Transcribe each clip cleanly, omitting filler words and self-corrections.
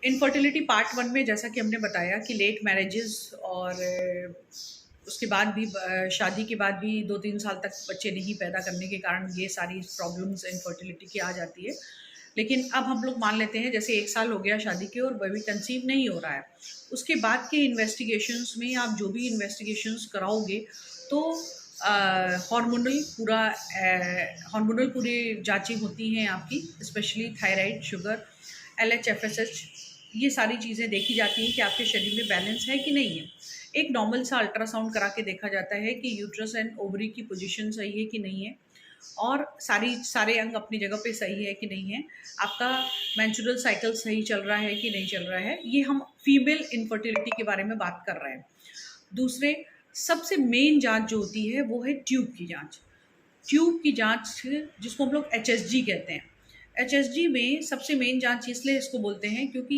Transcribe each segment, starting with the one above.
Infertility part 1 में जैसा कि हमने बताया कि लेट मैरिजेस और उसके बाद भी शादी के बाद भी 2-3 साल तक बच्चे नहीं पैदा करने के कारण ये सारी प्रॉब्लम्स इनफर्टिलिटी की आ जाती है। लेकिन अब हम लोग मान लेते हैं जैसे 1 साल हो गया शादी के और बेबी कंसीव नहीं हो रहा है। उसके बाद के इन्वेस्टिगेशंस में आप जो भी इन्वेस्टिगेशंस कराओगे तो हार्मोनल पूरी जाँचें होती हैं आपकी, स्पेशली थायराइड, शुगर, LH-FSH, ये सारी चीज़ें देखी जाती हैं कि आपके शरीर में बैलेंस है कि नहीं है। एक नॉर्मल सा अल्ट्रासाउंड करा के देखा जाता है कि यूट्रस एंड ओवरी की पोजीशन सही है कि नहीं है और सारे अंग अपनी जगह पे सही है कि नहीं है। आपका मेंस्ट्रुअल साइकिल सही चल रहा है कि नहीं चल रहा है। ये हम फीमेल इनफर्टिलिटी के बारे में बात कर रहे हैं। दूसरे सबसे मेन जांच जो होती है वो है ट्यूब की जांच। ट्यूब की जांच जिसको हम लोग HSG कहते हैं। HSG में सबसे मेन जांच इसलिए इसको बोलते हैं क्योंकि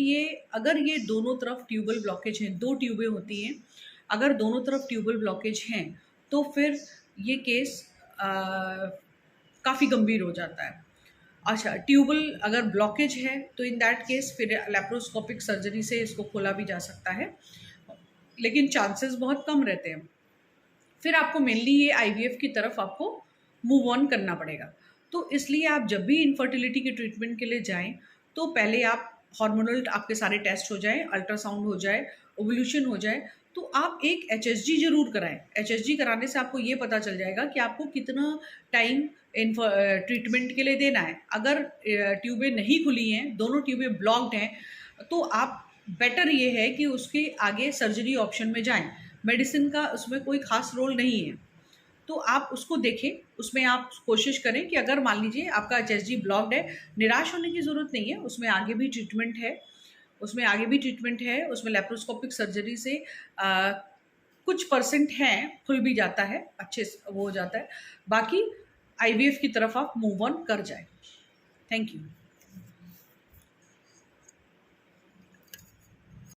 अगर ये दोनों तरफ ट्यूबल ब्लॉकेज हैं, 2 ट्यूबें होती हैं, अगर दोनों तरफ ट्यूबल ब्लॉकेज हैं तो फिर ये केस काफ़ी गंभीर हो जाता है। अच्छा, ट्यूबल अगर ब्लॉकेज है तो इन दैट केस फिर लैप्रोस्कोपिक सर्जरी से इसको खोला भी जा सकता है, लेकिन चांसेस बहुत कम रहते हैं। फिर आपको मेनली ये IVF की तरफ आपको मूव ऑन करना पड़ेगा। तो इसलिए आप जब भी इनफर्टिलिटी के ट्रीटमेंट के लिए जाएँ, तो पहले आप हार्मोनल आपके सारे टेस्ट हो जाएँ, अल्ट्रासाउंड हो जाए, ओव्यूलेशन हो जाए, तो आप एक HSG ज़रूर कराएँ। HSG कराने से आपको ये पता चल जाएगा कि आपको कितना टाइम ट्रीटमेंट के लिए देना है। अगर ट्यूबें नहीं खुली हैं, दोनों ट्यूबें ब्लॉक्ड हैं, तो आप बेटर ये है कि उसके आगे सर्जरी ऑप्शन में जाएँ। मेडिसिन का उसमें कोई ख़ास रोल नहीं है। तो आप उसको देखें, उसमें आप कोशिश करें कि अगर मान लीजिए आपका HSG ब्लॉक्ड है, निराश होने की ज़रूरत नहीं है, उसमें आगे भी ट्रीटमेंट है, उसमें लैप्रोस्कोपिक सर्जरी से कुछ परसेंट हैं, खुल भी जाता है, अच्छे से वो हो जाता है। बाकी IVF की तरफ आप मूव ऑन कर जाएँ। Thank you.